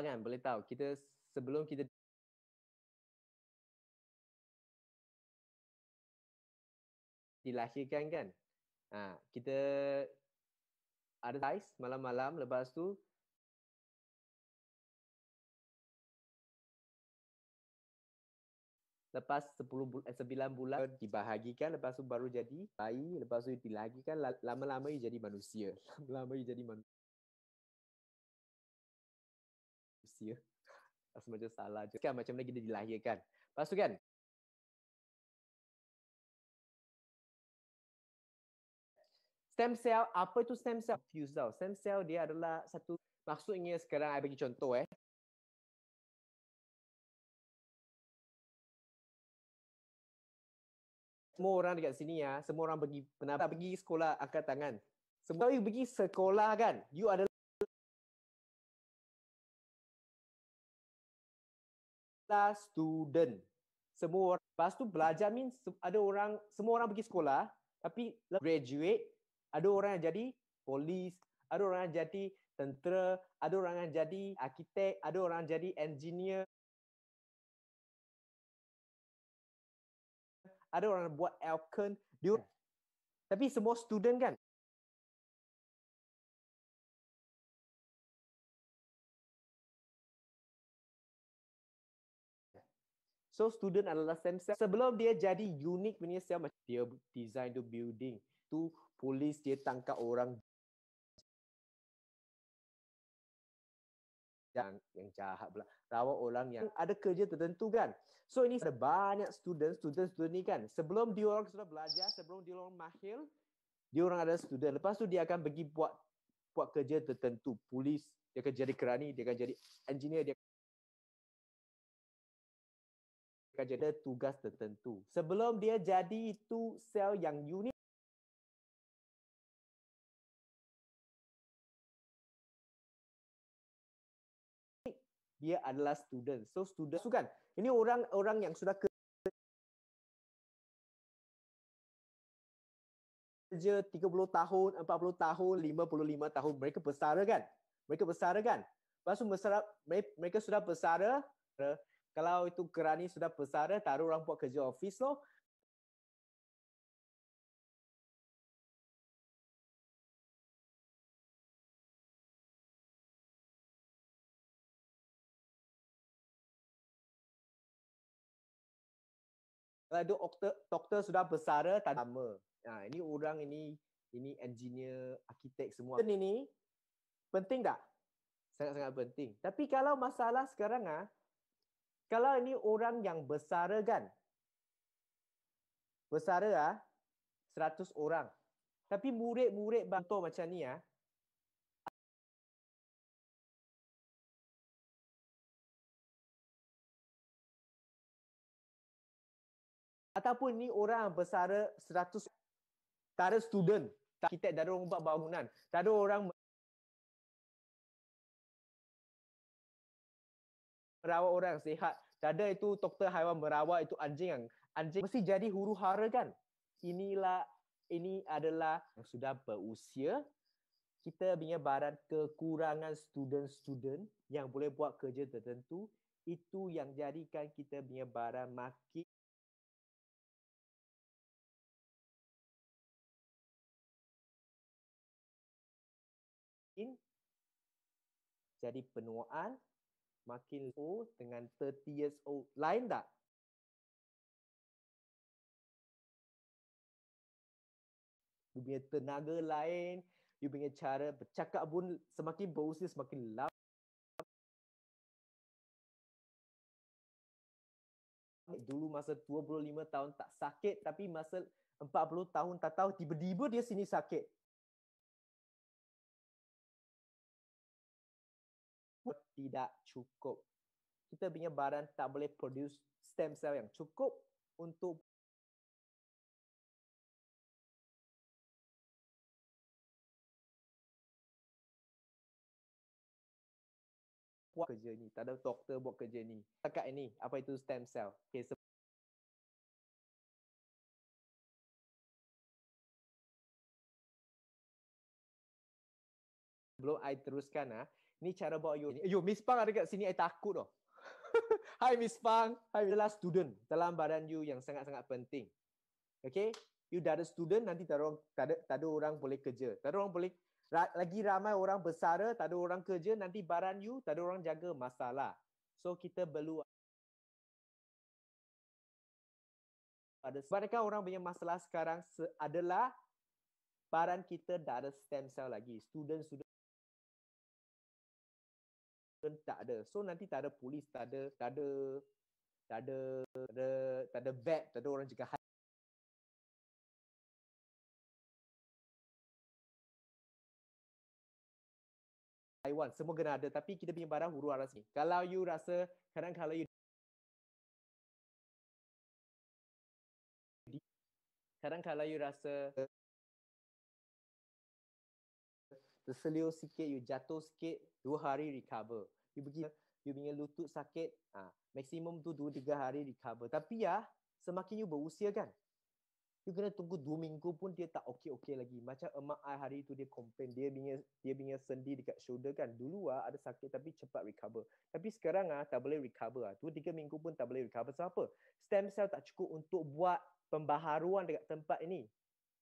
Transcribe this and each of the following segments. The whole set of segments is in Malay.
kan, boleh tahu. Kita sebelum kita dilahirkan kan, kita ada exercise malam-malam, lepas tu lepas 9 bulan dibahagikan, lepas tu baru jadi bayi, lepas tu dilahirkan, lama-lama dia jadi manusia. Lama-lama dia jadi manusia. Macam salah je kan, macam mana kita dilahirkan. Lepas tu kan, stem cell, apa itu stem cell? Fuse tau. Stem cell dia adalah satu, maksudnya sekarang saya bagi contoh semua orang dekat sini semua orang pernah pergi sekolah angkat tangan. Semua you pergi sekolah kan, you adalah student. Semua orang, lepas tu belajar means ada orang, semua orang pergi sekolah, tapi graduate, ada orang yang jadi polis, ada orang yang jadi tentera, ada orang yang jadi arkitek, ada orang yang jadi engineer, ada orang yang buat aircon, tapi semua student kan. So student adalah stem cell. Sebelum dia jadi unik punya sel, dia design tu building. Tu polis dia tangkap orang yang jahat pula. Rawat orang yang ada kerja tertentu kan. So ini ada banyak student ni kan. Sebelum dia orang sudah belajar, sebelum dia orang mahir, dia orang ada student. Lepas tu dia akan pergi buat kerja tertentu. Polis, dia akan jadi kerani, dia akan jadi engineer, dia akan jadi tugas tertentu. Sebelum dia jadi itu sel yang unik, dia adalah student. So student kan, ini orang yang sudah kerja 30 tahun, 40 tahun, 55 tahun, mereka bersara kan? Lepas tu mereka sudah bersara, kalau itu kerani sudah bersara, taruh orang buat kerja office loh. Kalau doktor sudah bersara, tak lama. Ini orang ini engineer, arkitek semua. Ini penting tak? Sangat-sangat penting. Tapi kalau masalah sekarang kalau ini orang yang bersara kan, bersara 100 orang. Tapi murid-murid bantu macam ni ataupun ni orang bersara 100, tak ada student, arkitek, tak ada orang buat bangunan, tak ada orang merawat orang sihat, tak ada itu doktor haiwan merawat itu anjing mesti jadi huru hara kan. Ini adalah yang sudah berusia. Kita punya barang kekurangan student yang boleh buat kerja tertentu, itu yang jadikan kita punya barang makin jadi penuaan makin dengan 30 years old. Lain tak? You punya tenaga lain, you punya cara bercakap pun semakin berusia semakin lama. Dulu masa 25 tahun tak sakit, tapi masa 40 tahun tak tahu, tiba-tiba dia sini sakit. Tidak cukup. Kita punya badan tak boleh produce stem cell yang cukup untuk buat kerja ni. Tak ada doktor buat kerja ni. Setakat ini, apa itu stem cell? Okay, sebelum I teruskan, Ni cara buat you ni. Yo, Miss Pang ada kat sini, I takut tau. Hai Miss Pang. Hai, adalah student dalam badan you yang sangat-sangat penting. Okay? You dah ada student, nanti tak ada orang boleh kerja. Tak ada orang boleh, lagi ramai orang bersara, tak ada orang kerja, nanti badan you, tak ada orang jaga, masalah. So, kita perlu ada. Sebabkan orang punya masalah sekarang adalah badan kita dah ada stem cell lagi. Student tak ada. So nanti tak ada polis, tak ada vet, tak ada orang jaga haiwan. Semua kena ada. Tapi kita punya barang huru hara sini. Kalau you rasa, kalau you rasa terseliur sikit, you jatuh sikit, 2 hari recover. You punya lutut sakit, maksimum tu 2-3 hari recover. Tapi ya, semakin you berusia kan, you kena tunggu 2 minggu pun dia tak okey-okey lagi. Macam emak I hari tu dia complain, dia punya sendi dekat shoulder kan. Dulu ada sakit tapi cepat recover. Tapi sekarang tak boleh recover. 2-3 minggu pun tak boleh recover. Sebab apa? Stem cell tak cukup untuk buat pembaharuan dekat tempat ini.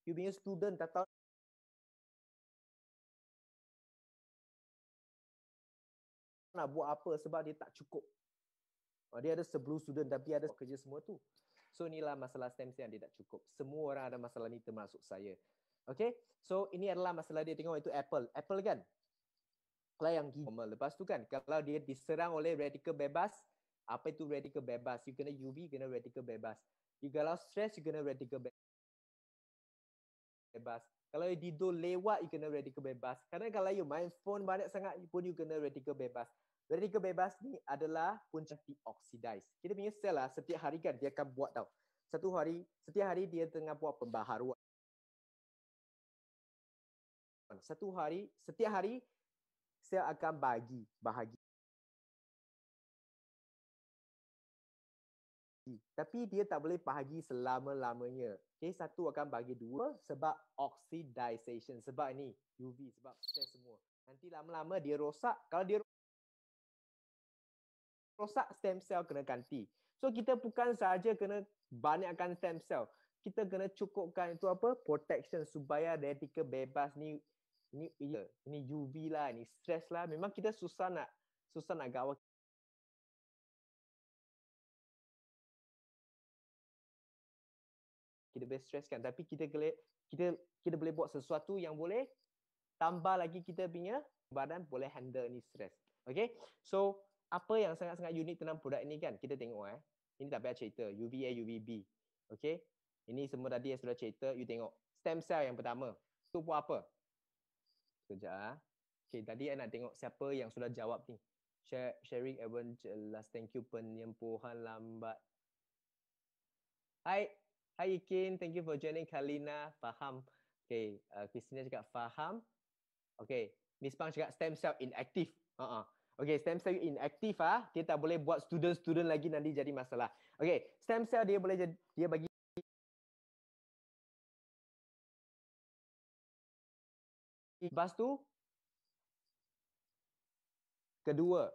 You punya student tak tahu nak buat apa sebab dia tak cukup. Dia ada 10 student tapi ada kerja semua tu. So inilah masalah stem cell yang dia tak cukup. Semua orang ada masalah ni termasuk saya. Okay, so ini adalah masalah dia. Tengok itu Apple kan. Kalau yang normal. Lepas tu kan, kalau dia diserang oleh radikal bebas, apa itu radikal bebas? You kena UV, kena radikal bebas. You kalau stress, you kena radikal bebas. Kalau you tidur lewat, you kena radikal bebas. Karena kalau you main phone banyak sangat, pun you kena radikal bebas. Radikal bebas ni adalah punca dioksidize. Kita punya sel lah, setiap hari kan dia akan buat tau. Setiap hari dia tengah buat pembaharuan. Setiap hari sel akan bahagi. Tapi dia tak boleh bahagi selama-lamanya. Okay, satu akan bagi dua sebab oxidization. Sebab ni UV, sebab stress semua. Nanti lama-lama dia rosak. Kalau dia rosak, stem cell kena ganti. So kita bukan sahaja kena banyakkan stem cell. Kita kena cukupkan itu apa? Protection supaya radikal bebas ni UV lah, ni stress lah. Memang kita susah nak gawat. Kita boleh stress kan, tapi kita boleh buat sesuatu yang boleh tambah lagi kita punya badan boleh handle ni stress. Okay, so apa yang sangat-sangat unik tentang produk ini kan, kita tengok ini tak payah cerita, UVA, UVB. Okay, ini semua tadi yang sudah cerita. You tengok stem cell yang pertama tu buat apa? Sekejap. Okay, tadi saya nak tengok siapa yang sudah jawab ni. Sharing Evan jelas, thank you. Penyempuhan lambat. Hai Ikin, thank you for joining. Kalina, faham. Okay, Christina cakap faham. Okay, Miss Pang cakap stem cell inactive. Okay, stem cell inactive dia tak boleh buat student lagi, nanti jadi masalah. Okay, stem cell dia bagi lepas tu kedua,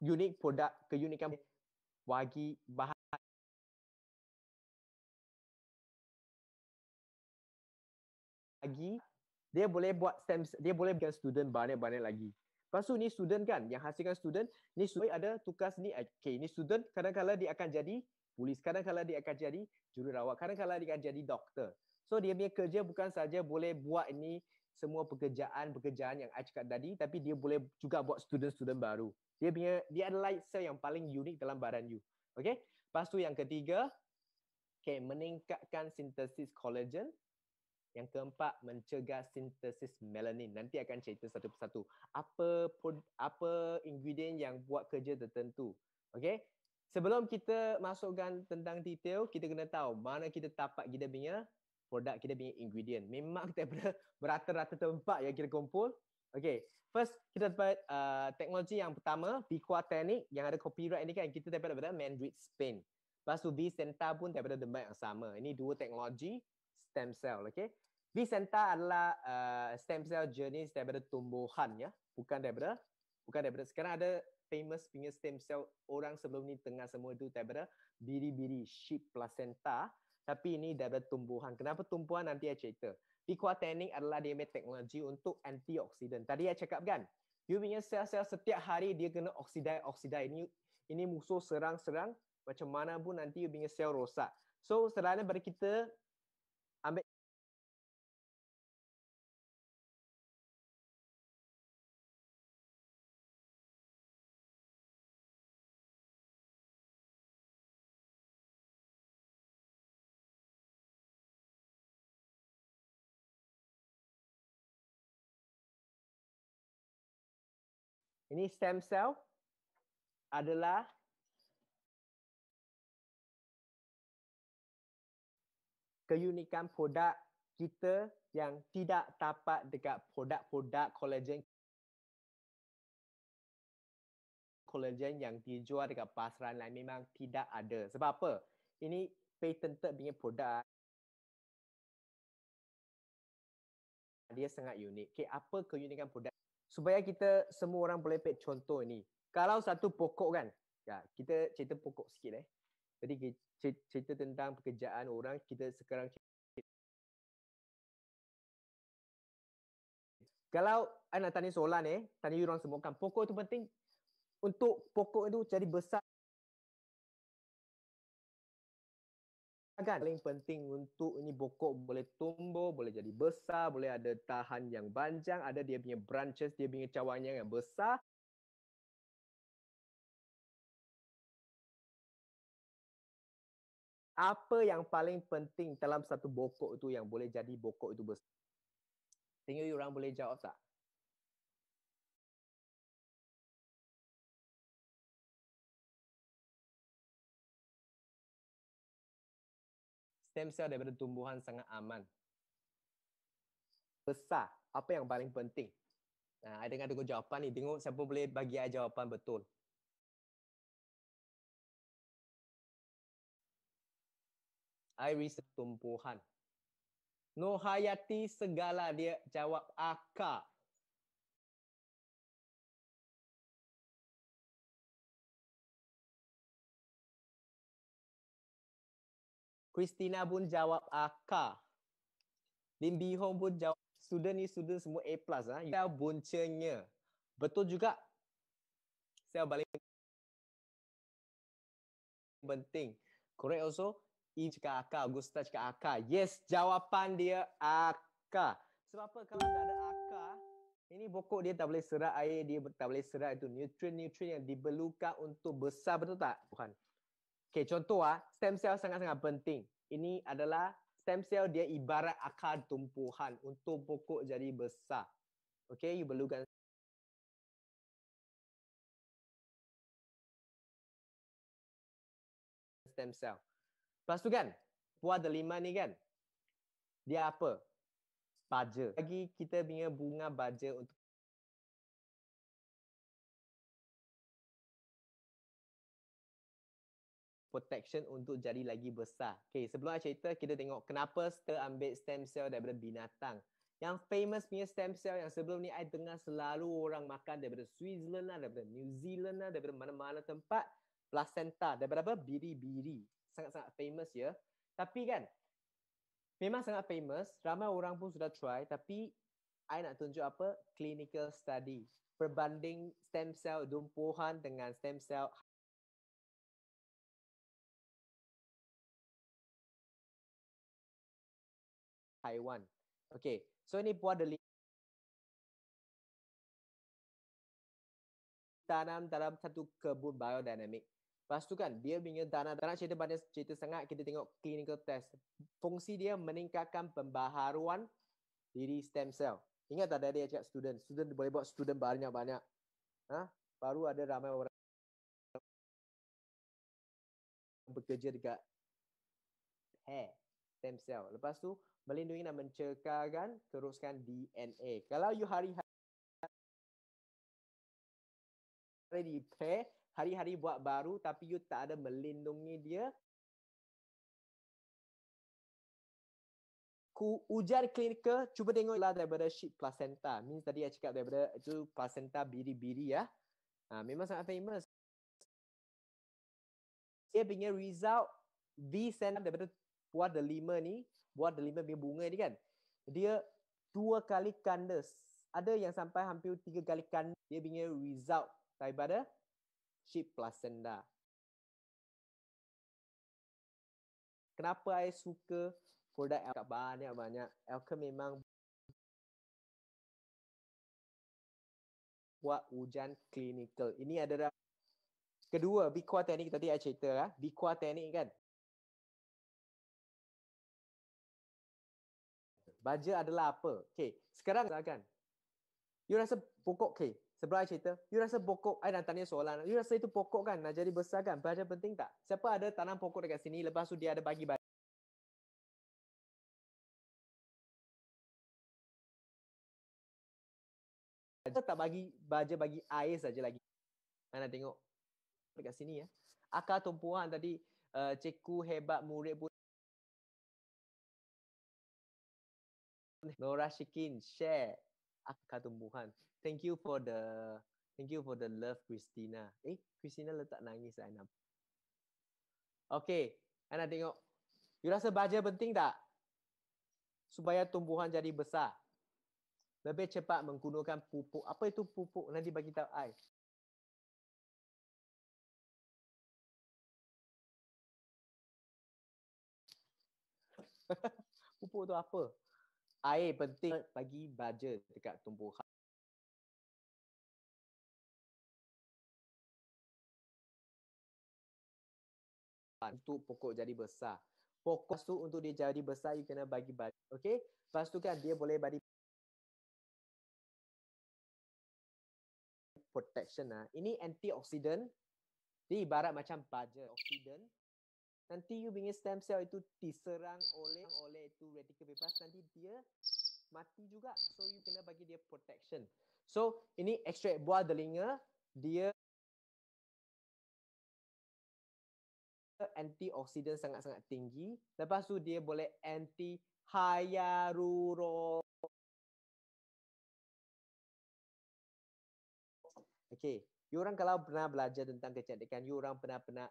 unik produk, keunikan bagi bahan lagi, dia boleh buat stem, dia boleh bikin student banyak-banyak lagi. Lepas tu ni student kan, yang hasilkan student, ni student ada tugas ni, okay, ni student kadang-kadang dia akan jadi polis, kadang-kadang dia akan jadi jururawat, kadang-kadang dia akan jadi doktor. So dia punya kerja bukan saja boleh buat ini semua pekerjaan yang I cakap tadi, tapi dia boleh juga buat student-student baru. Dia adalah sel yang paling unik dalam badan you. Okay? Lepas tu yang ketiga, okay, meningkatkan sintesis collagen. Yang keempat, mencegah sintesis melanin. Nanti akan cerita satu persatu. Apa ingredient yang buat kerja tertentu. Okay? Sebelum kita masukkan tentang detail, kita kena tahu mana kita tapak kita punya produk, kita punya ingredient. Memang kita berata-rata tempat yang kita kumpul. Okay. First, kita dapat teknologi yang pertama, Biqua Teknik yang ada copyright ni kan, kita dapat daripada Mandarin Spain. Lepas tu Vicenta pun daripada tempat yang sama. Ini dua teknologi stem cell, okay? Vicenta adalah stem cell jenis daripada tumbuhan, ya, bukan daripada sekarang ada famous punya stem cell orang sebelum ni tengah semua itu daripada biri-biri sheep placenta, tapi ini daripada tumbuhan. Kenapa tumbuhan nanti saya cerita. Picoatanine adalah dia punya teknologi untuk antioksidan. Tadi saya cakap kan, you punya sel-sel setiap hari dia kena oksiday. Ini musuh serang-serang, macam mana pun nanti you punya sel rosak. So selain daripada kita ambil ini stem cell adalah keunikan produk kita yang tidak dapat dekat produk-produk kolagen yang dijual dekat pasaran lain, memang tidak ada. Sebab apa? Ini patented punya produk. Dia sangat unik. Okay, apa keunikan produk? Supaya kita semua orang boleh ambil contoh ini. Kalau satu pokok kan, ya, kita cerita pokok sikit Jadi cerita tentang pekerjaan orang, kita sekarang kalau saya nak tanya soalan tanya orang semua kan, pokok itu penting untuk pokok itu jadi besar kan? Paling penting untuk ini pokok boleh tumbuh, boleh jadi besar, boleh ada tahan yang panjang, ada dia punya branches, dia punya cawangan yang besar. Apa yang paling penting dalam satu pokok itu yang boleh jadi pokok itu besar? Tengok orang boleh jawab tak? Stem cell daripada tumbuhan sangat aman. Besar. Apa yang paling penting? Nah, saya dengar jawapan ni. Tengok siapa boleh bagi saya jawapan betul. Iris tumbuhan. Nurhayati segala dia jawab akar. Christina pun jawab akar. Lim Bee Hong pun jawab. Student ni student semua A+. Sel buncanya. Betul juga. Sel paling penting. Correct also. E cakap akar. Augusta cakap akar. Yes, jawapan dia akar. Sebab apa kalau tak ada akar, ini pokok dia tak boleh serap air, dia tak boleh serap itu nutrien-nutrien yang diperlukan untuk besar, betul tak? Bukan. Okay, contoh stem cell sangat-sangat penting. Ini adalah stem cell, dia ibarat akar tumbuhan untuk pokok jadi besar. Okay, you perlukan stem cell. Lepas tu kan, buah delima ni kan, dia apa? Baja. Bagi kita punya bunga baja untuk protection untuk jadi lagi besar. Okay, sebelum saya cerita, kita tengok kenapa kita ambil stem cell daripada binatang. Yang famous punya stem cell yang sebelum ni saya dengar selalu orang makan daripada Switzerland lah, daripada New Zealand lah, daripada mana-mana tempat, placenta, daripada apa? Biri-biri. Sangat-sangat famous ya. Tapi kan, memang sangat famous, ramai orang pun sudah try, tapi saya nak tunjuk apa? Clinical study. Perbanding stem cell tumbuhan dengan stem cell haiwan. Okay, so ini buah delima tanam dalam satu kebun biodinamik. Lepas tu kan, dia punya tanah cerita banyak cerita sangat, kita tengok clinical test. Fungsi dia meningkatkan pembaharuan diri stem cell. Ingat tak tadi saya cakap student boleh buat student banyak-banyak. Baru ada ramai orang bekerja dekat hair stem cell. Lepas tu melindungi dan mencegarkan teruskan DNA. Kalau you hari-hari repair, hari-hari buat baru tapi you tak ada melindungi dia, ujian klinikal, cuba tengoklah daripada sheet placenta. Means tadi saya cakap daripada itu placenta biri-biri ya. Memang sangat famous. Dia punya result V-center daripada buah delima ni, buah delima punya bunga ni kan. Dia 2 kali ganda. Ada yang sampai hampir 3 kali ganda dia punya result daripada sheet placenta. Kenapa saya suka produk Alka banyak-banyak? Alka memang buat ujian klinikal. Ini adalah kedua, Biqua teknik tadi saya cerita. Biqua teknik kan. Baja adalah apa? Okay, sekarang kan. You rasa pokok, okay. Sebelah saya cerita, you rasa pokok, saya nak tanya soalan. You rasa itu pokok kan, nak jadi besar kan? Baja penting tak? Siapa ada tanam pokok dekat sini, lepas tu dia ada bagi baja. Tak bagi baja, bagi air saja lagi. Anda tengok dekat sini ya. Akar tumbuhan tadi, cikgu hebat, murid pun. Nora Shikin share akar tumbuhan. Thank you for the love, Christina. Christina letak nangis saya nampak. Okay, anda tengok. You rasa baja penting tak? Supaya tumbuhan jadi besar. Lebih cepat menggunakan pupuk. Apa itu pupuk? Nanti bagi tahu I. Pupuk tu apa? Air penting bagi baja dekat tumbuhan. Untuk pokok jadi besar. Pokok tu untuk dia jadi besar, you kena bagi baja. Okay? Lepas tu kan dia boleh bagi protection. Ini antioksidan. Dia ibarat macam baja. Oksidan. Nanti you punya stem cell itu diserang oleh itu radical bebas, nanti dia mati juga. So you kena bagi dia protection. So ini ekstrak buah delinga, dia antioksidan sangat-sangat tinggi. Lepas tu dia boleh anti hyaluronic. Okay, you orang kalau pernah belajar tentang kecantikan, you orang pernah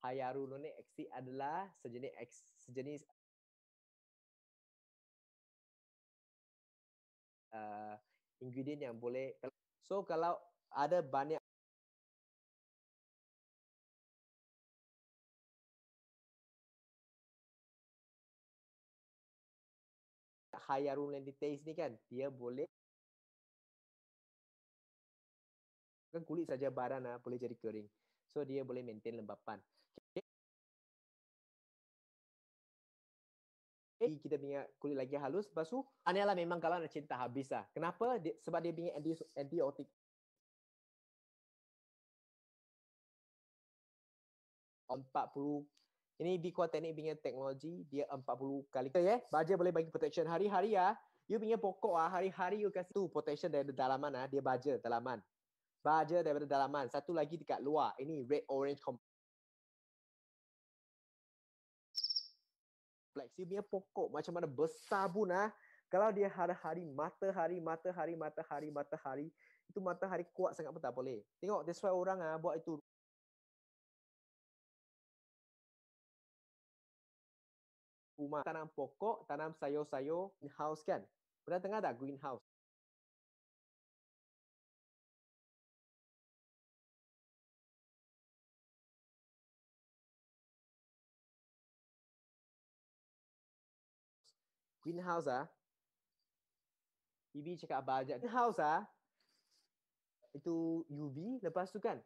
hyaluronic acid adalah sejenis ingredient yang boleh. So kalau ada banyak hyaluronidase ni kan, dia boleh kan kulit saja badan boleh jadi kering. So dia boleh maintain lembapan. Okay. Kita punya kulit lagi halus. Lepas tu, anilah memang kalau nak cinta habis lah. Kenapa? Sebab dia punya antibiotik. Ini Biqua teknik punya teknologi, dia 40 kali. Ya, baja boleh bagi protection hari-hari ya. You punya pokok hari-hari you kasih tu protection dari dalaman dia baja dalaman. Baja daripada dalaman. Satu lagi dekat luar. Ini red orange complex. You punya pokok macam mana besar pun kalau dia hari-hari matahari, itu matahari kuat sangat pun tak boleh. Tengok, that's why orang buat itu. Rumah tanam pokok, tanam sayur-sayur, greenhouse kan? Pernah dengar tak greenhouse? Greenhouse Ibi cakap bajet. Greenhouse itu UV, lepas tu kan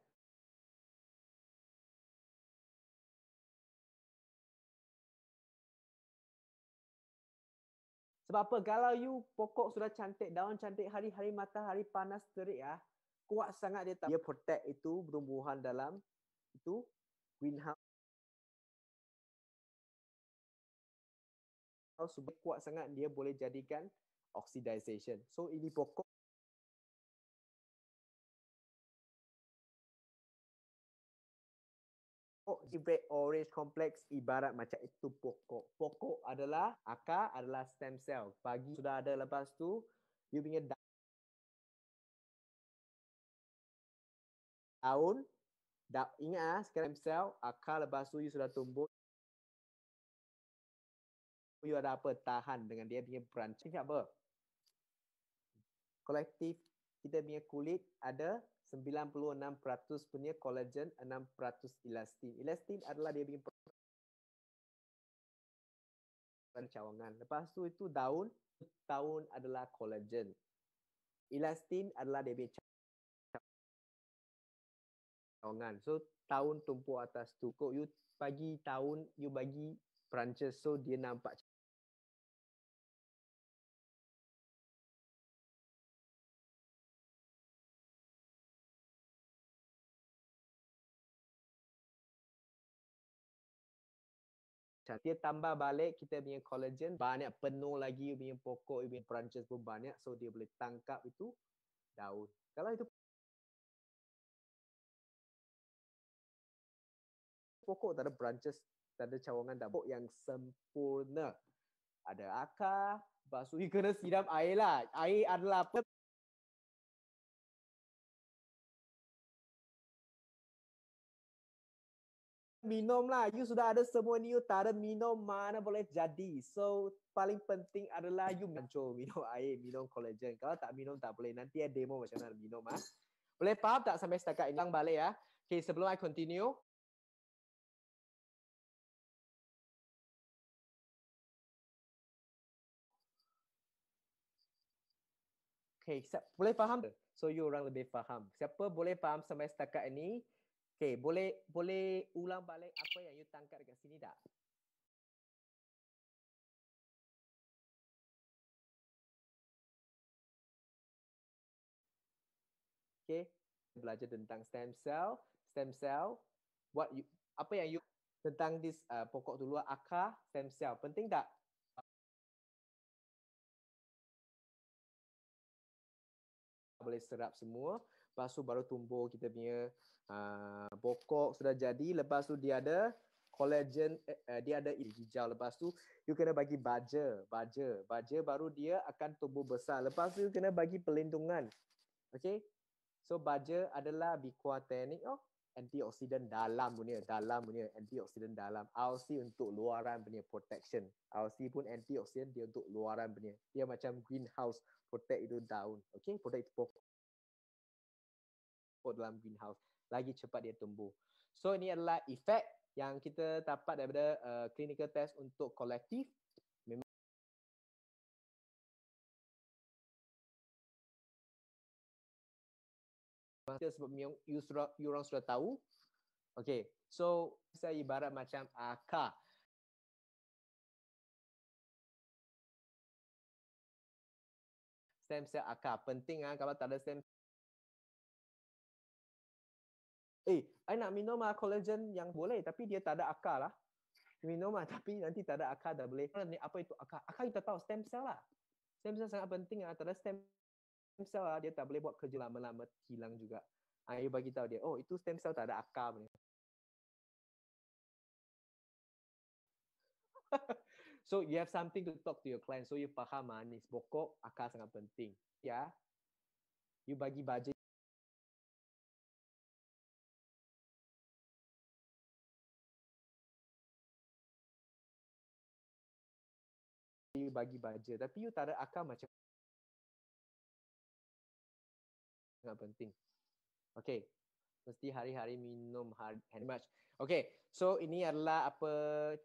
sebab apa? Kalau you pokok sudah cantik, daun cantik, hari-hari matahari panas terik kuat sangat dia protect itu tumbuhan dalam itu greenhouse. Supaya kuat sangat dia boleh jadikan oxidization. So ini pokok red orange complex ibarat macam itu pokok. Pokok adalah, akar adalah stem cell. Bagi sudah ada, lepas tu you punya daun, ingat sekarang stem cell, akar, lepas tu you sudah tumbuh, you ada apa? Tahan dengan dia punya branch. Ingat apa? Kolektif kita punya kulit ada 96% punya collagen, 6% elastin. Elastin adalah dia punya cawangan. Lepas tu itu daun adalah collagen. Elastin adalah dia punya cawangan. So daun tumpuk atas tu. Kok you bagi daun, you bagi branches, so dia nampak dia tambah balik kita punya collagen, banyak penuh lagi you punya pokok, you punya branches pun banyak, so dia boleh tangkap itu daun. Kalau itu pokok tak ada branches, tak ada cawangan, tak ada pokok yang sempurna. Ada akar, lepas tu you kena siram air lah. Air adalah apa? Minum lah. You sudah ada semua ni, you tak ada minum, mana boleh jadi. So, paling penting adalah you hancur minum air, minum collagen. Kalau tak minum, tak boleh. Nanti ada demo macam mana minum. Ha? Boleh faham tak sampai setakat ini? Ulang balik ya. Okay, sebelum I continue. Okay, boleh faham? So, you orang lebih faham. Siapa boleh faham sampai setakat ini? Okay, boleh ulang balik apa yang you tangkap dekat sini tak? Okay, belajar tentang stem cell, apa yang you tentang pokok tu luar, akar, stem cell. Penting tak? Boleh serap semua, lepas tu baru tumbuh kita punya pokok sudah jadi, lepas tu dia ada collagen, dia ada hijau, lepas tu you kena bagi baja baru dia akan tumbuh besar, lepas tu you kena bagi pelindungan. Okay, so baja adalah bikuartenic antioksidan dalam punya antioksidan dalam. RC untuk luaran punya protection. RC pun antioksidan, dia untuk luaran punya. Dia macam greenhouse, protect itu daun. Okay, protect itu pokok dalam greenhouse. Lagi cepat dia tumbuh. So ini adalah efek yang kita dapat daripada clinical test untuk kolektif. Memang sebab you orang sudah tahu. Okay, so saya ibarat macam akar. Stem cell akar. Penting kalau tak ada stem. I nak minum collagen yang boleh, tapi dia tak ada akar lah. Minum tapi nanti tak ada akar, dah boleh. Apa itu akar? Akar kita tahu stem cell lah. Stem cell sangat penting lah. Tak ada stem cell lah, dia tak boleh buat kerja lama-lama, hilang juga. You bagi tahu dia, oh itu stem cell tak ada akar. So you have something to talk to your client. So you faham ni pokok, akar sangat penting. Ya, you bagi baja. You bagi baja, tapi you tak ada akar macam sangat penting. Okay, mesti hari-hari minum hand mask. Okay, so ini adalah apa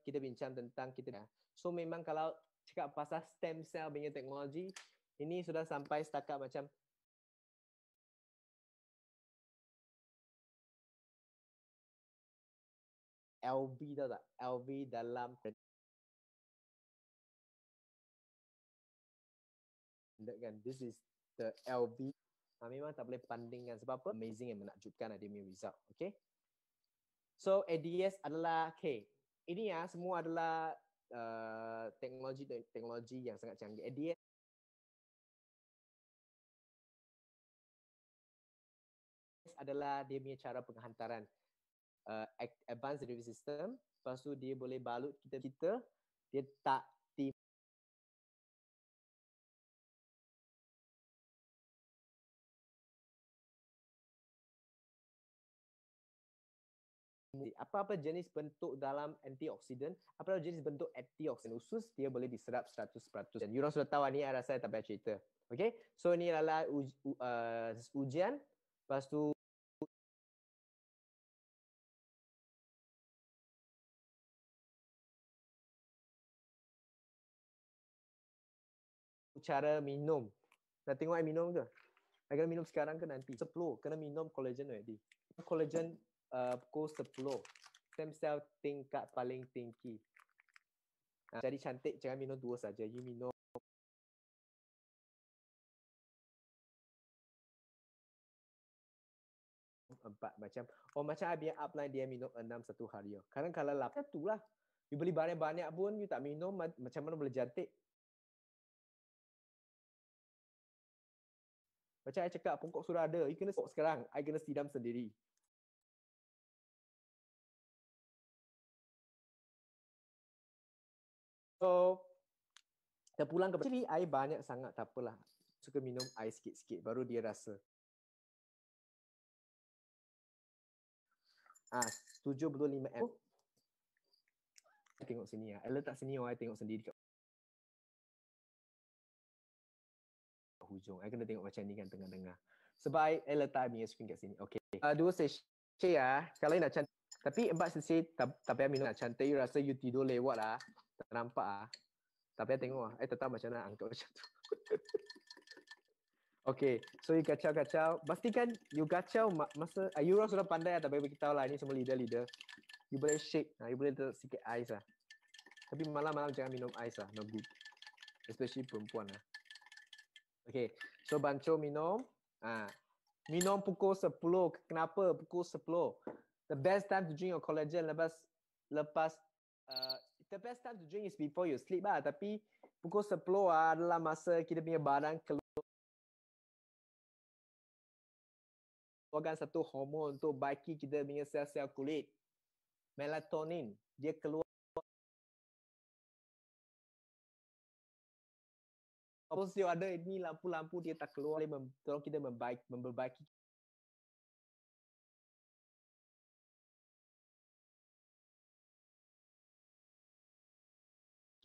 kita bincang tentang kita. So memang kalau cakap pasal stem cell punya teknologi, ini sudah sampai setakat macam LV tahu tak? LV dalam kan, this is the LV. Memang tak boleh bandingkan sebab apa? Amazing and menakjubkan dia punya result. Okay. So ADS adalah ini semua adalah teknologi yang sangat canggih. ADS adalah dia punya cara penghantaran advanced delivery system. Lepas tu dia boleh balut kita dia tak apa-apa jenis bentuk dalam antioksidan, apa-apa jenis bentuk antioksidan khusus, dia boleh diserap 100%. Dan you orang sudah tahu ni, saya rasa tak payah cerita. Okay, so ini adalah ujian. Lepas tu cara minum. Nak tengok saya minum ke? Saya kena minum sekarang ke nanti? 10. Kena minum collagen already. Collagen pukul 10. Stem cell tingkat paling tinggi. Jadi cantik, jangan minum 2 saja. You minum 4 macam. Oh, macam I biar upline dia minum 6 satu hari. Kadang kalau 8 tu lah. You beli banyak-banyak pun, you tak minum, macam mana boleh cantik? Macam I cakap, pokok sudah ada. You kena stop sekarang. I kena sidam sendiri. So, kita pulang ke actually, air banyak sangat, tak apalah. Suka minum air sikit-sikit, baru dia rasa. 75 ml. Tengok sini lah. I letak sini, I tengok sendiri kat hujung. I kena tengok macam ni kan tengah-tengah. Sebab I letak punya screen kat sini. Okay. 2 sachet lah. Kalau you nak cantik. Tapi 4 sachet, tak payah minum nak cantik. You rasa you tidur lewat lah. Tak nampak lah. Tak payah tengok lah. Tak tahu macam mana angkat macam tu. Okay. So you kacau-kacau. Pastikan you kacau masa. You orang sudah pandai lah. Tak payah beritahu lah. Ini semua leader-leader. You boleh shake. You boleh letak sikit ais lah. Tapi malam-malam jangan minum ais lah. No good. Especially perempuan lah. Okay. So banco minum. Minum pukul 10. Kenapa pukul 10? The best time to drink your collagen lepas the best time to drink is before you sleep lah. Tapi pukul 10 adalah masa kita punya badan keluarkan satu hormon untuk baiki kita punya sel-sel kulit. Melatonin. Dia keluar. Posisi ada ini lampu-lampu dia tak keluar, tolong kita memperbaiki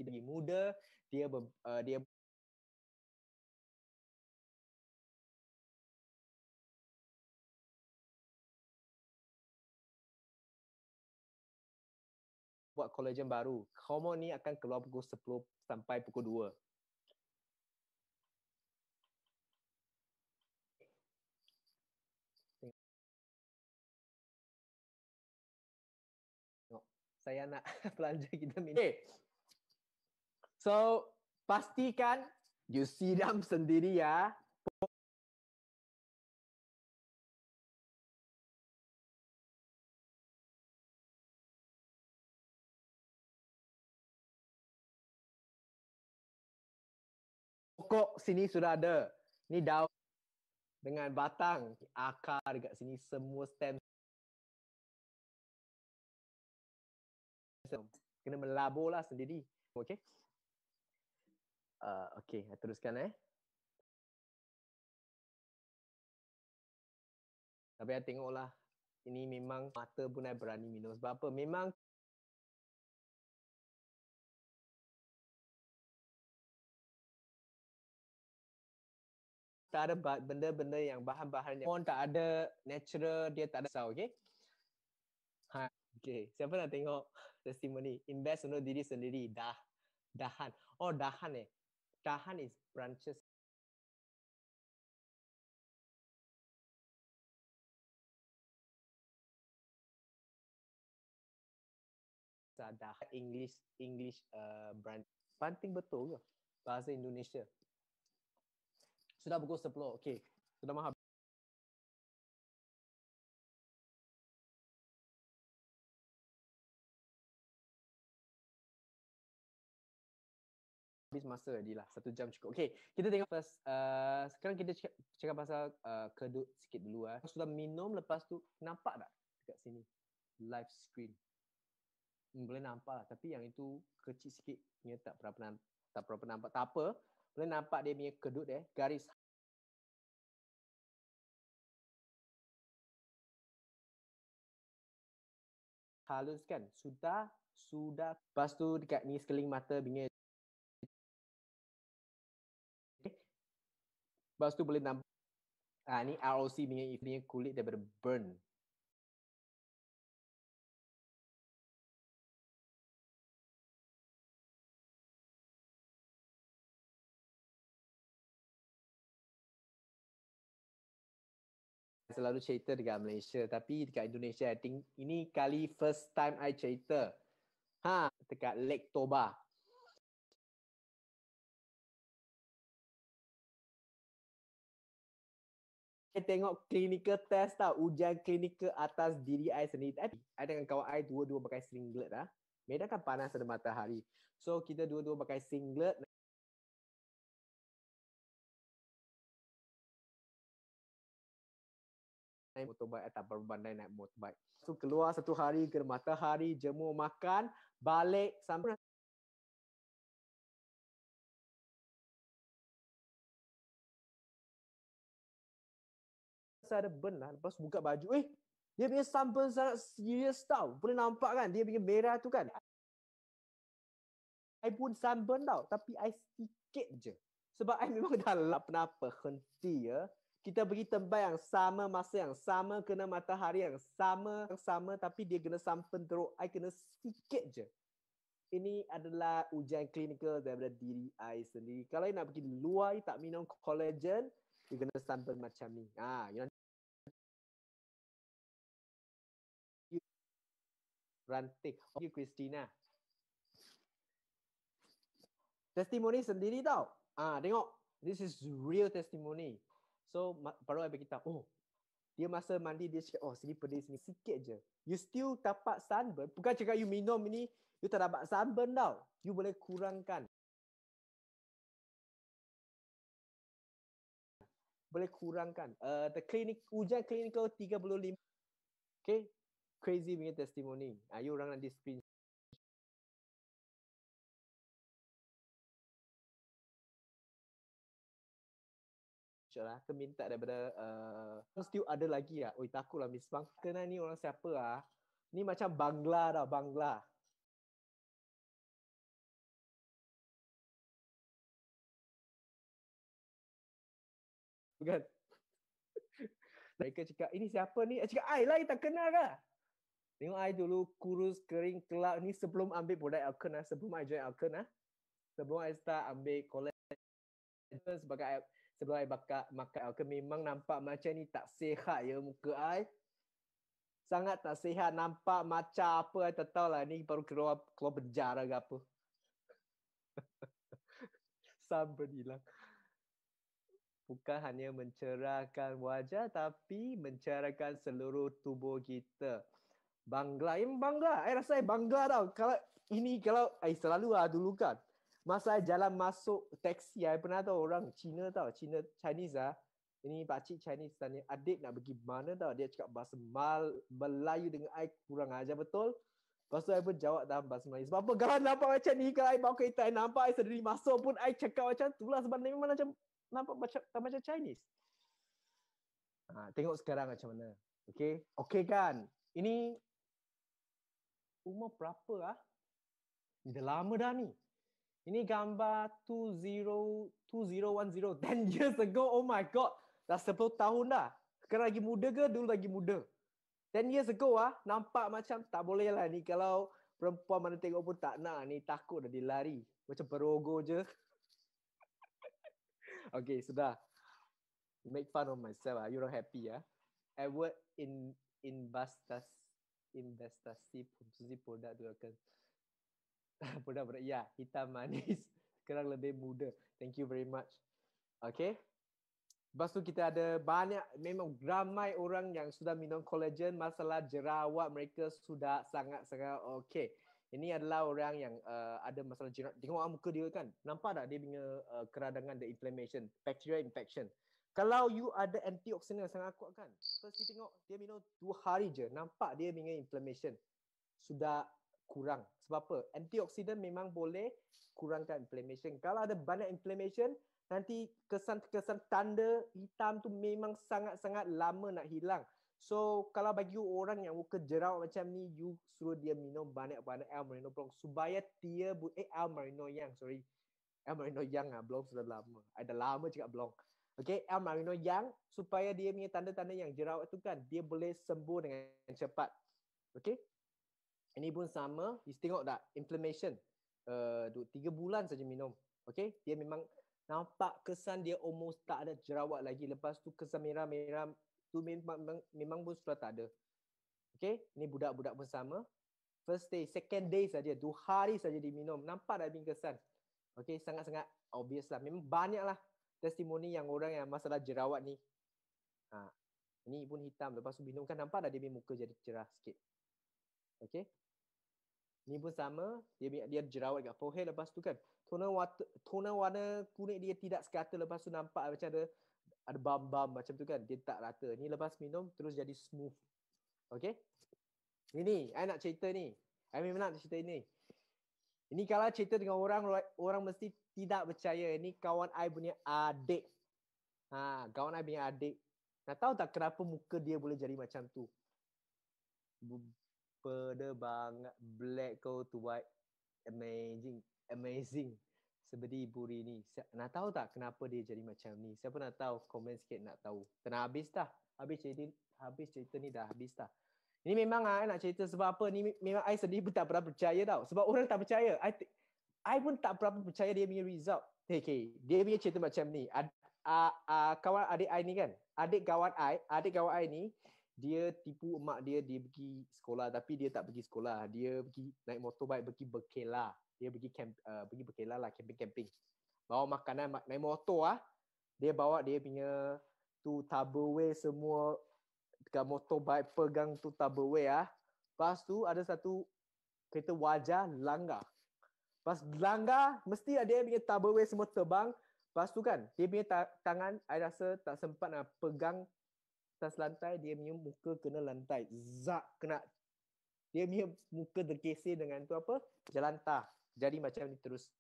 kita lagi muda, dia buat collagen baru. Hormon ni akan keluar pukul 10 sampai pukul 2. Saya nak belanja kita minum. Okay. So, pastikan you sidam sendiri ya. Pokok sini sudah ada. Ni daun dengan batang, akar dekat sini semua stem. Kena melabur lah sendiri. Okay. Okay, teruskan Tapi saya tengoklah. Ini memang mata pun saya berani minum. Sebab apa? Memang tak ada benda-benda yang bahan-bahan yang pun tak ada natural, dia tak ada sau, okay? Okay. Siapa nak tengok testimoni? Invest untuk diri sendiri. Dahan. Oh, dahan Dahan is branches. Dahan. English brand. Penting betul ke? Bahasa Indonesia. Sudah pukul 10. Okay. Sudah mahal. Habis masa lah. 1 jam cukup. Okay. Kita tengok first. Sekarang kita cakap pasal kedut sikit dulu. Sudah minum lepas tu nampak tak dekat sini? live screen. Boleh nampak lah. Tapi yang itu kecil sikit. Punya tak berapa nampak. Tak apa. Boleh nampak dia punya kedut garis halus kan. Sudah. Lepas tu dekat ni sekeliling mata bingit. Lepas tu boleh nampak. Ni ROC punya kulit daripada burn. Selalu cerita dekat Malaysia. Tapi dekat Indonesia, I think ini kali first time I cerita. Dekat Lake Toba. I tengok clinical test tau. Ujian clinical atas diri I sendiri. I dengan kawan I dua-dua pakai singlet lah. Medan kan panas ada matahari. So kita dua-dua pakai singlet. Naik motorbike atau berpandai naik motorbike. So keluar satu hari ke matahari, jemur makan, balik sampai ada burn lah. Lepas buka baju, dia punya sunburn sangat serius tau. Boleh nampak kan dia punya merah tu kan. I pun sunburn tau, tapi I sikit je. Sebab I memang dah lap kenapa henti ya. Kita pergi tempat yang sama, masa yang sama, kena matahari yang sama, tapi dia kena sunburn teruk. I kena sikit je. Ini adalah ujian klinikal daripada diri I sendiri. Kalau I nak pergi luar, I tak minum collagen, you kena sunburn macam ni. Ranting. Okay, Christina. Testimoni sendiri tau. Tengok. This is real testimony. So, baru I beritahu, dia masa mandi, dia cakap, sini pedih, sini sikit je. You still dapat sunburn. Bukan cakap you minum ini, you tak dapat sunburn tau. You boleh kurangkan. The ujian klinikal 35. Okay. Crazy punya testimoni. You orang nanti screen lah. Kita minta daripada still ada lagi lah. Takutlah Miss Bang. Kena ni orang siapa lah. Ni macam Bangla tau. Bangla. Bukan. Mereka cakap, ini siapa ni? Cakap, I lah, tak kenal ke? Tengok I dulu kurus, kering, kelak. Ni sebelum ambil produk Alken lah. Sebelum I join Alken lah. Sebelum I start ambil collagen sebelum I makan Alken, memang nampak macam ni tak sihat ya muka I. Sangat tak sihat. Nampak macam apa, I tak tahu lah. Ni baru keluar penjara ke apa. Sampai hilang. Bukan hanya mencerahkan wajah, tapi mencerahkan seluruh tubuh kita. Bangla. I rasa I bangga tau. Kalau I selalu dulu kan. Masa I jalan masuk taksi, I pernah tahu orang Cina tau. Chinese lah. Ini pakcik Chinese tanya, adik nak pergi mana tau. Dia cakap bahasa Melayu dengan I kurang ajar betul. Lepas tu I pun jawab dalam bahasa Melayu. Sebab apa? Kalau nampak macam ni, kalau I bawa kereta, I nampak I sendiri masuk pun, I cakap macam tu lah. Sebab memang macam nampak macam Chinese. Tengok sekarang macam mana. Okay kan? Ini umur berapa lah? Dah lama dah ni. Ini gambar 2010, 10 years ago. Oh my god. Dah 10 tahun dah. Sekarang lagi muda ke? Dulu lagi muda. 10 years ago nampak macam tak boleh lah ni. Kalau perempuan mana tengok pun tak nak ni. Takut dah dia lari. Macam perogo je. Okay, sudah. Make fun of myself You don't happy I work in investasi produk tu akan produk ya, hitam manis. Sekarang lebih muda. Thank you very much. Okay. Lepas tu kita ada banyak, memang ramai orang yang sudah minum collagen. Masalah jerawat mereka sudah sangat-sangat okay. Ini adalah orang yang ada masalah jerawat. Tengok muka dia kan. Nampak tak dia punya keradangan, the inflammation, bacterial infection. Kalau you ada antioksidan sangat kuat kan, first you tengok dia minum 2 hari je, nampak dia punya inflammation sudah kurang. Sebab apa? Antioksidan memang boleh kurangkan inflammation. Kalau ada banyak inflammation, nanti kesan-kesan tanda hitam tu memang sangat-sangat lama nak hilang. So kalau bagi orang yang muka jerawat macam ni, you suruh dia minum banyak-banyak L-Marino Blanc supaya dia L-Marino Yang, sorry. L-Marino Yang Blanc sudah lama. Ada lama cakap Blanc. Okay, L-Marino Yang supaya dia punya tanda-tanda yang jerawat tu kan, dia boleh sembuh dengan cepat. Okay. Ini pun sama, you tengok tak inflammation. 3 bulan saja minum. Okay, dia memang nampak kesan dia almost tak ada jerawat lagi. Lepas tu kesan merah-merah tu memang pun sudah tak ada. Okay, ini budak-budak pun sama. First day, second day saja, 2 hari saja diminum, nampak dah punya kesan. Okay, sangat-sangat obvious lah. Memang banyak lah testimoni yang orang yang masalah jerawat ni. Ini pun hitam, lepas tu minum kan nampak dah dia punya muka jadi cerah sikit. Okay. Ni pun sama, dia jerawat kat forehead, lepas tu kan tona warna kulit dia tidak sekata, lepas tu nampak macam ada bam-bam macam tu kan, dia tak rata. Ni lepas minum terus jadi smooth. Okay. Ini I nak cerita ni. I memang nak cerita ini. Ini kalau cerita dengan orang mesti tidak percaya. Ini kawan I punya adik. Kawan I punya adik. Nak tahu tak kenapa muka dia boleh jadi macam tu? Pada banget, black coat to white, amazing. Seperti Ibu Rini. Nak tahu tak kenapa dia jadi macam ni? Siapa nak tahu? Komen sikit nak tahu. Kena habis dah. Habis cerita ni dah habis dah. Ini memang I nak cerita sebab apa? Ni memang I sendiri pun tak pernah percaya tau. Sebab orang tak percaya. I pun tak berapa percaya dia punya result. Okay. Dia punya cerita macam ni. Kawan adik I ni kan. Adik kawan I ni, dia tipu emak dia pergi sekolah, tapi dia tak pergi sekolah. Dia pergi naik motorbike pergi berkelah. Dia pergi pergi berkelah lah, camping. Bawa makanan, naik motor lah. Dia bawa dia punya tu Tupperware semua dekat motorbike, pegang tu Tupperware ah. Lepas tu ada satu kereta wajah langgar. Pas langgar, mesti dia punya Tupperware semua terbang. Lepas tu kan, dia punya tangan, I rasa tak sempat nak pegang atas lantai, dia punya muka kena lantai. Zak, kena. Dia punya muka terkesir dengan tu apa? Jelantah. Jadi macam ni terus.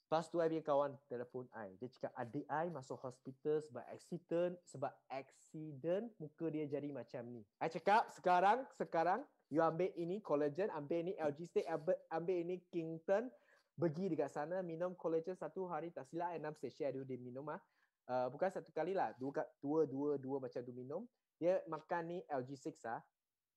Lepas tu, I punya kawan telefon I. Dia cakap, adik I masuk hospital sebab accident, muka dia jadi macam ni. I cakap, sekarang, you ambil ini collagen, ambil ini LG stick, ambil ini Kington, pergi dekat sana, minum collagen 1 hari, tak silap 6 sachet dia minum ah. Bukan 1 kali lah, dua macam tu minum. Dia makan ni LG6 ah.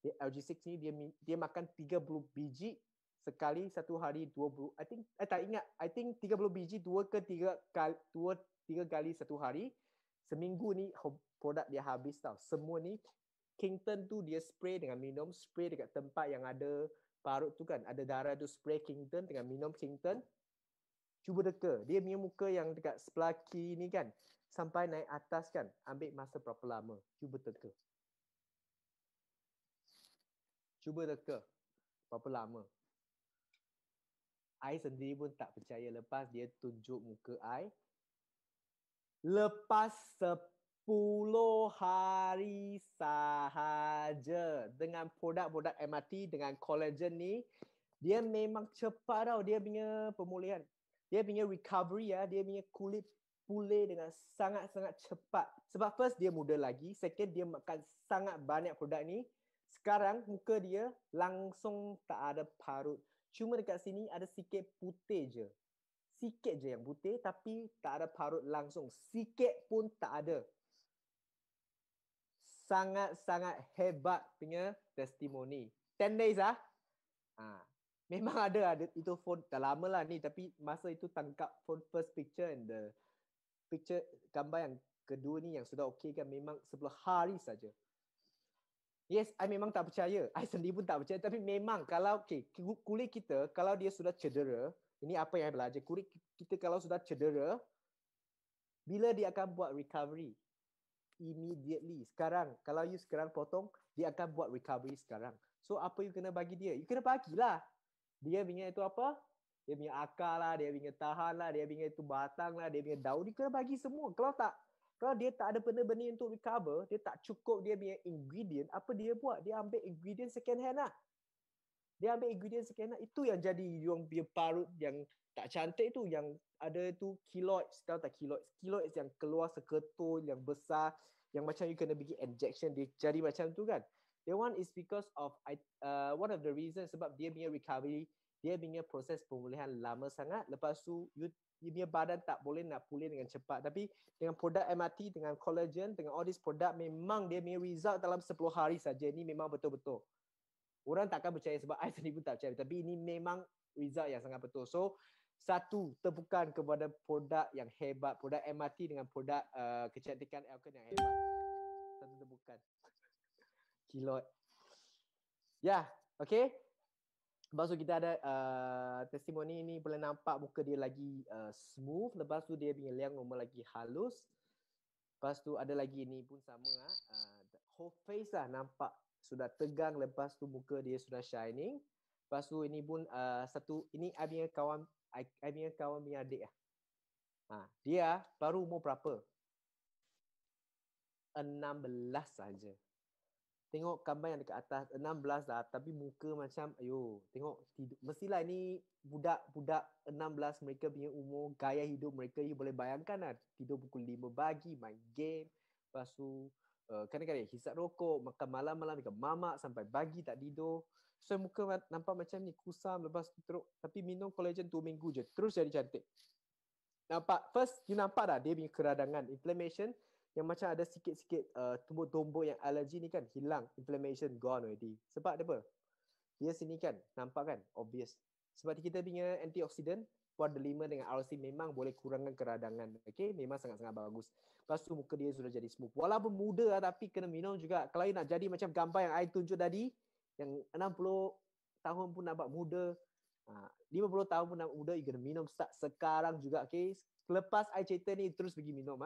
LG6 ni dia makan 30 biji sekali 1 hari 20. Tak ingat. I think 30 biji 2 ke 3 kali 1 hari. Seminggu ni produk dia habis tau. Semua ni Kington tu dia spray dengan minum, spray dekat tempat yang ada parut tu kan, ada darah tu, spray Kington dengan minum Kington. Cuba deka, dia punya muka yang dekat sebelah kiri ni kan, sampai naik atas kan, ambil masa berapa lama? Cuba teka. Berapa lama? I sendiri pun tak percaya. Lepas dia tunjuk muka I, lepas 10 hari sahaja dengan produk-produk MRT dengan collagen ni, dia memang cepat tau dia punya pemulihan. Dia punya recovery ya, dia punya kulit pulih dengan sangat-sangat cepat. Sebab first dia muda lagi, second dia makan sangat banyak produk ni. Sekarang muka dia langsung tak ada parut. Cuma dekat sini ada sikit putih je. Sikit je yang putih, tapi tak ada parut langsung. Sikit pun tak ada. Sangat-sangat hebat punya testimoni. 10 days ah. Memang ada itu phone dah lama lah ni, tapi masa itu tangkap phone first picture and the picture gambar yang kedua ni yang sudah okey kan, memang 10 hari saja. Yes, I memang tak percaya. I sendiri pun tak percaya, tapi memang kalau kulit kita kalau dia sudah cedera, ini apa yang I belajar, kulit kita kalau sudah cedera, bila dia akan buat recovery? Immediately. Sekarang, kalau you sekarang potong, dia akan buat recovery sekarang. So apa you kena bagi dia? You kena bagilah. Dia punya itu apa? Dia punya akar lah, dia punya tahan lah, dia punya itu batang lah, dia punya daun, dia kena bagi semua. Kalau dia tak ada benda-benda untuk recover, dia tak cukup dia punya ingredient, apa dia buat? Dia ambil ingredient second hand lah. Dia ambil ingredient second hand. Itu yang jadi yang punya parut yang tak cantik tu, yang ada tu keloids, tahu tak keloids? Keloids yang keluar seketul, yang besar, yang macam you kena bagi injection, dia jadi macam tu kan. The one is because of one of the reasons sebab dia punya recovery, dia punya proses pemulihan lama sangat. Lepas tu you punya badan tak boleh nak pulih dengan cepat. Tapi dengan produk MRT, dengan collagen, dengan all these produk, memang dia punya result dalam 10 hari saja. Ini memang betul-betul. Orang takkan percaya sebab I sendiri pun tak percaya. Tapi ini memang result yang sangat betul. So, satu, tepukan kepada produk yang hebat. Produk MRT dengan produk kecantikan Elkan yang hebat. Satu tepukan. Kilot. Ya, okay. Lepas tu kita ada testimoni ni boleh nampak muka dia lagi smooth. Lepas tu dia punya liang rumah lagi halus. Lepas tu ada lagi ni pun sama whole face lah nampak sudah tegang. Lepas tu muka dia sudah shining. Lepas tu ini pun satu, ini I punya kawan punya adik lah. Dia baru umur berapa? 16 saja. Tengok gambar yang dekat atas 16 lah, tapi muka macam tengok tidur. Mestilah ini budak-budak 16 mereka punya umur, gaya hidup mereka you boleh bayangkan lah, tidur pukul 5 pagi, main game, lepas tu kadang-kadang hisap rokok, makan malam-malam dekat mamak sampai pagi tak tidur. So muka nampak macam ni kusam, lepas tu teruk, tapi minum collagen 2 minggu je terus jadi cantik. Nampak first you nampak dah dia punya keradangan, inflammation yang macam ada sikit-sikit tumbuk-tumbuk yang alergi ni kan hilang, inflammation gone already. Sebab apa? Dia sini kan nampak kan obvious. Sebab kita punya antioksidan kuadra 5 dengan RC memang boleh kurangkan keradangan. Okay, memang sangat-sangat bagus. Lepas tu muka dia sudah jadi smooth. Walaupun muda tapi kena minum juga. Kalau you nak jadi macam gambar yang I tunjuk tadi, yang 60 tahun pun nampak muda, 50 tahun pun nampak muda, you kena minum sekarang juga. Okay, lepas I cerita ni terus pergi minum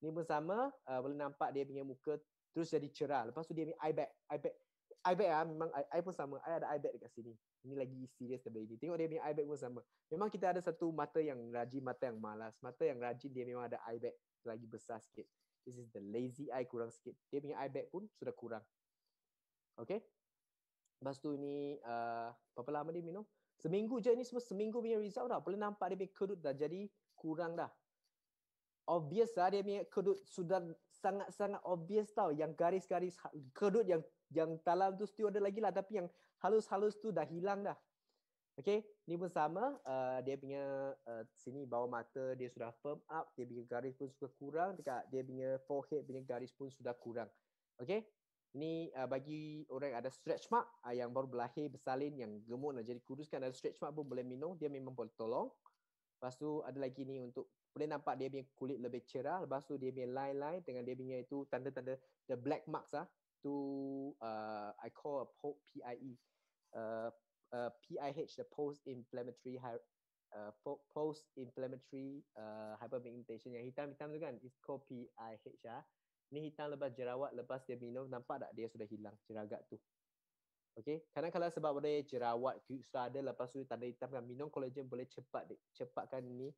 Ni pun sama, boleh nampak dia punya muka terus jadi cerah. Lepas tu dia punya eye bag memang I pun sama. I ada eye bag dekat sini. Ini lagi serius daripada ini. Tengok dia punya eye bag pun sama. Memang kita ada satu mata yang rajin, mata yang malas. Mata yang rajin dia memang ada eye bag lagi besar sikit. This is the lazy eye kurang sikit. Dia punya eye bag pun sudah kurang. Okay. Lepas tu ni berapa lama dia minum? Seminggu je ni, semua seminggu punya result dah. Boleh nampak dia punya kedut dah jadi kurang dah. Obvious lah dia punya kedut sudah sangat-sangat obvious tau. Yang garis-garis kedut yang dalam tu still ada lagi lah, tapi yang halus-halus tu dah hilang dah. Okay, ni pun sama. Dia punya sini bawah mata dia sudah firm up, dia punya garis pun sudah kurang, dekat dia punya forehead punya garis pun sudah kurang. Okay, ini bagi orang yang ada stretch mark yang baru berlahir bersalin, yang gemuk nak jadi kurus kan, ada stretch mark pun boleh minum, dia memang boleh tolong. Lepas tu ada lagi ni untuk boleh nampak dia punya kulit lebih cerah. Lepas tu dia punya line-line dengan dia punya itu tanda-tanda the black marks tu I call a PIE. PIH, the post-inflammatory hyperpigmentation yang hitam-hitam tu kan, it's called PIH Ni hitam lepas jerawat, lepas dia minum, nampak tak dia sudah hilang jeragat tu. Okay, kadang-kadang sebab ada jerawat sudah ada, lepas tu tanda hitam kan, minum collagen boleh cepatkan ni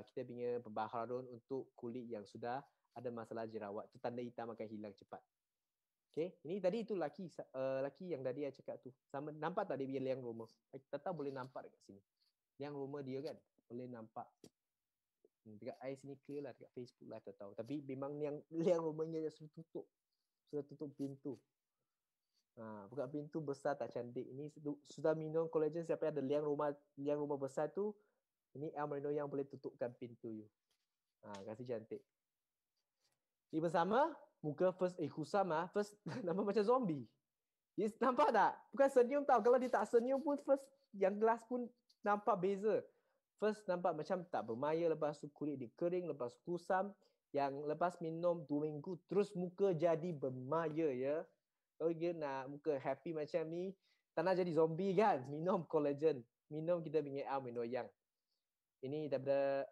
kita punya pembaharuan untuk kulit yang sudah ada masalah jerawat. Tu tanda hitam akan hilang cepat. Okay, ini tadi tu laki yang tadi saya cakap tu. Sama, nampak tak dia punya liang rumah? Tak tahu boleh nampak dekat sini. Liang rumah dia kan, boleh nampak. Dekat air sini clear lah, dekat Facebook lah tak tahu. Tapi memang liang rumahnya sudah tutup pintu. Buka pintu besar tak cantik. Ini sudah minum collagen, siapa ada liang rumah besar tu, ini El Merino yang boleh tutupkan pintu you. Kasih cantik. Ini bersama muka first kusam first nampak macam zombie. Yes, nampak tak? Bukan senyum tau. Kalau dia tak senyum pun first yang gelas pun nampak beza. First nampak macam tak bermaya, lepas tu kulit dia kering, lepas kusam. Yang lepas minum 2 minggu terus muka jadi bermaya ya. Kalau dia nak muka happy macam ni, tak nak jadi zombie kan, minum collagen. Minum kita punya El Merino yang. Ini daripada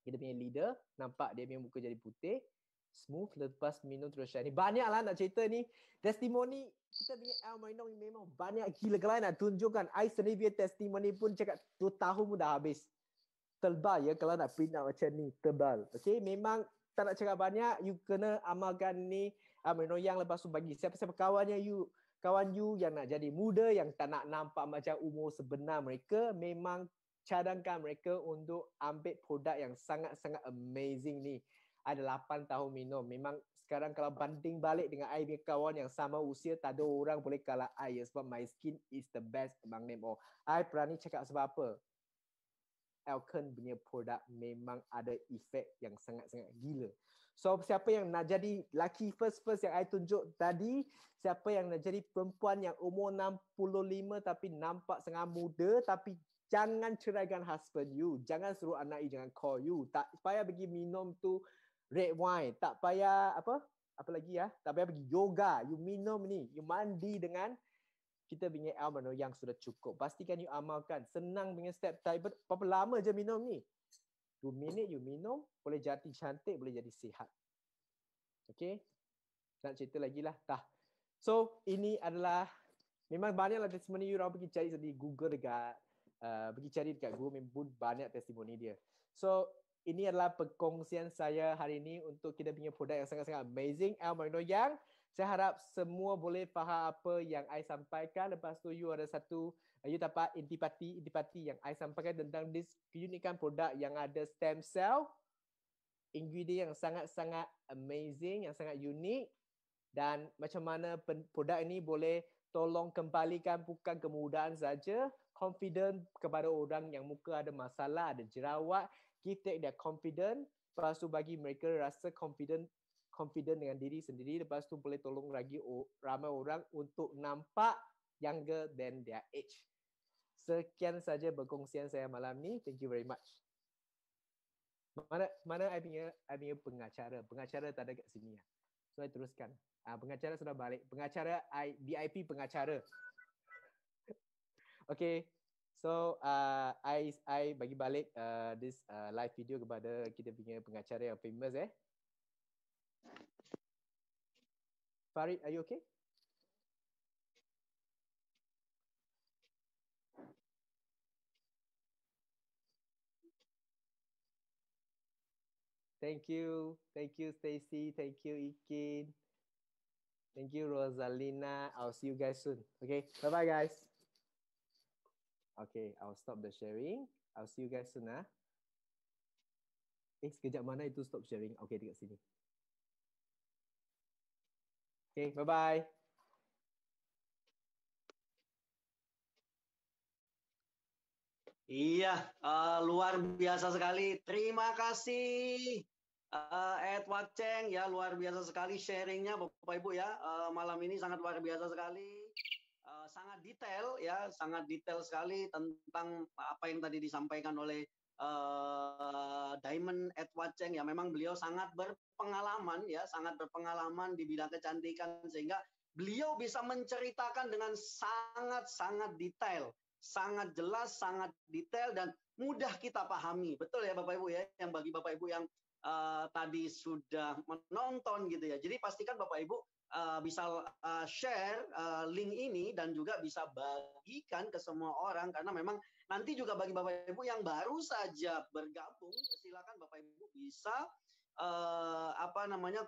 kita punya leader, nampak dia punya muka jadi putih, smooth, lepas minum terus shine. Banyaklah nak cerita ni. Testimoni kita punya El Merino memang banyak gila. Kalau nak tunjukkan, I sendiri punya testimoni pun cakap 2 tahun pun dah habis. tebal ya kalau nak print out macam ni, tebal. Okey, memang tak nak cakap banyak, you kena amalkan ni yang lepas tu bagi siapa-siapa kawannya you, kawan you yang nak jadi muda, yang tak nak nampak macam umur sebenar mereka, memang cadangkan mereka untuk ambil produk yang sangat-sangat amazing ni. Ada 8 tahun minum. Memang sekarang kalau banding balik dengan I punya kawan yang sama usia, tak ada orang boleh kalah I ya, sebab my skin is the best among them all. I berani cakap sebab apa? Elkan punya produk memang ada efek yang sangat-sangat gila. So siapa yang nak jadi laki first yang I tunjuk tadi, siapa yang nak jadi perempuan yang umur 65 tapi nampak sangat muda, tapi jangan ceraikan husband you, jangan suruh anak you jangan call you, tak payah pergi minum tu red wine, tak payah apa lagi ya, tak payah pergi yoga, you minum ni, you mandi dengan kita punya almond yang sudah cukup. Pastikan you amalkan. Senang punya step. Berapa lama je minum ni? 2 minit you minum, boleh jadi cantik, boleh jadi sihat. Okay? Nak cerita lagi lah. Dah. So, ini adalah, memang banyaklah testimoni you, orang pergi cari di Google dekat, pergi cari dekat Google, memang banyak testimoni dia. So, ini adalah perkongsian saya hari ini untuk kita punya produk yang sangat-sangat amazing, almond yang saya harap semua boleh faham apa yang I sampaikan. Lepas tu you ada satu, you dapat intipati yang I sampaikan tentang this keunikan produk yang ada stem cell, ingredient yang sangat-sangat amazing, yang sangat unik, dan macam mana produk ini boleh tolong kembalikan bukan kemudahan saja, confident kepada orang yang muka ada masalah, ada jerawat, give that confident, lepas tu bagi mereka rasa confident dengan diri sendiri, lepas tu boleh tolong lagi ramai orang untuk nampak younger than their age. Sekian saja perkongsian saya malam ni. Thank you very much. Mana I punya pengacara? Pengacara tak ada kat sini. So I teruskan. Pengacara sudah balik. Pengacara VIP pengacara. Okay. So I bagi balik this live video kepada kita punya pengacara yang famous Farid, are you okay? Thank you Stacy, thank you Ikin, thank you Rosalina. I'll see you guys soon. Okay, bye bye guys. Okay, I'll stop the sharing. I'll see you guys soon. Sekejap, mana itu stop sharing? Okay, dekat sini. Okay, bye bye. Iya, luar biasa sekali. Terima kasih Edward Cheng ya, luar biasa sekali sharingnya Bapak Ibu ya. Malam ini sangat luar biasa sekali. Sangat detail ya, sangat detail sekali tentang apa yang tadi disampaikan oleh Diamond Edward Cheng ya. Memang beliau sangat berpengalaman ya, sangat berpengalaman di bidang kecantikan sehingga beliau bisa menceritakan dengan sangat-sangat detail, sangat jelas, sangat detail dan mudah kita pahami. Betul ya Bapak Ibu ya, yang bagi Bapak Ibu yang tadi sudah menonton gitu ya. Jadi pastikan Bapak Ibu bisa share link ini dan juga bisa bagikan ke semua orang, karena memang nanti juga bagi Bapak Ibu yang baru saja bergabung, silakan Bapak Ibu bisa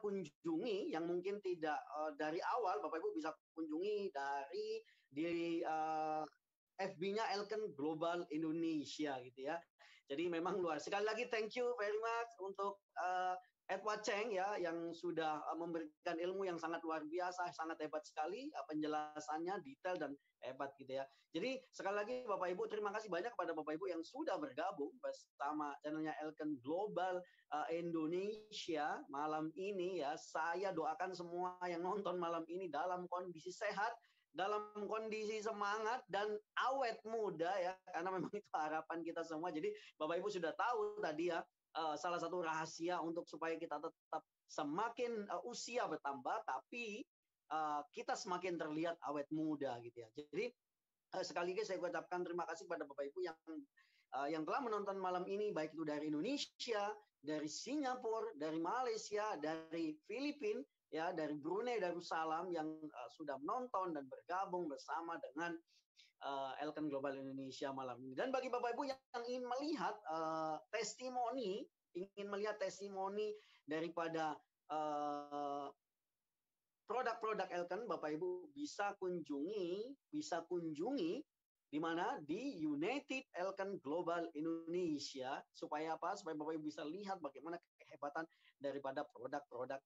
kunjungi yang mungkin tidak dari awal, Bapak Ibu bisa kunjungi di FB-nya Elkan Global Indonesia gitu ya. Jadi memang luar. Sekali lagi thank you very much untuk Edward Cheng ya, yang sudah memberikan ilmu yang sangat luar biasa, sangat hebat sekali penjelasannya, detail dan hebat gitu ya. Jadi sekali lagi Bapak Ibu, terima kasih banyak kepada Bapak Ibu yang sudah bergabung bersama channelnya Elkan Global Indonesia malam ini ya. Saya doakan semua yang nonton malam ini dalam kondisi sehat, dalam kondisi semangat dan awet muda ya, karena memang itu harapan kita semua. Jadi Bapak Ibu sudah tahu tadi ya, salah satu rahasia untuk supaya kita tetap semakin usia bertambah tapi kita semakin terlihat awet muda gitu ya. Jadi sekali lagi saya ucapkan terima kasih kepada Bapak Ibu yang telah menonton malam ini, baik itu dari Indonesia, dari Singapura, dari Malaysia, dari Filipina ya, dari Brunei Darussalam yang sudah menonton dan bergabung bersama dengan Elkan Global Indonesia malam ini. Dan bagi Bapak Ibu yang ingin melihat testimoni daripada produk-produk Elkan, Bapak Ibu bisa kunjungi di mana di United Elkan Global Indonesia, supaya apa? Supaya Bapak Ibu bisa lihat bagaimana kehebatan daripada produk-produk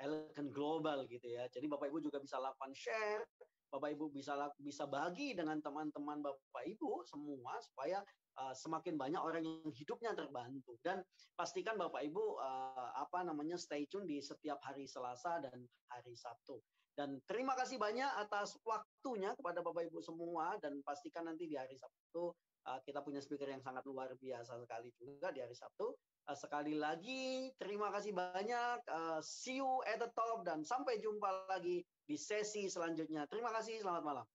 Elkan Global gitu ya. Jadi Bapak Ibu juga bisa lakukan share, Bapak Ibu bisa bagi dengan teman-teman Bapak Ibu semua supaya semakin banyak orang yang hidupnya terbantu. Dan pastikan Bapak Ibu stay tune di setiap hari Selasa dan hari Sabtu. Dan terima kasih banyak atas waktunya kepada Bapak Ibu semua, dan pastikan nanti di hari Sabtu kita punya speaker yang sangat luar biasa sekali juga di hari Sabtu. Sekali lagi terima kasih banyak. See you at the top dan sampai jumpa lagi di sesi selanjutnya. Terima kasih, selamat malam.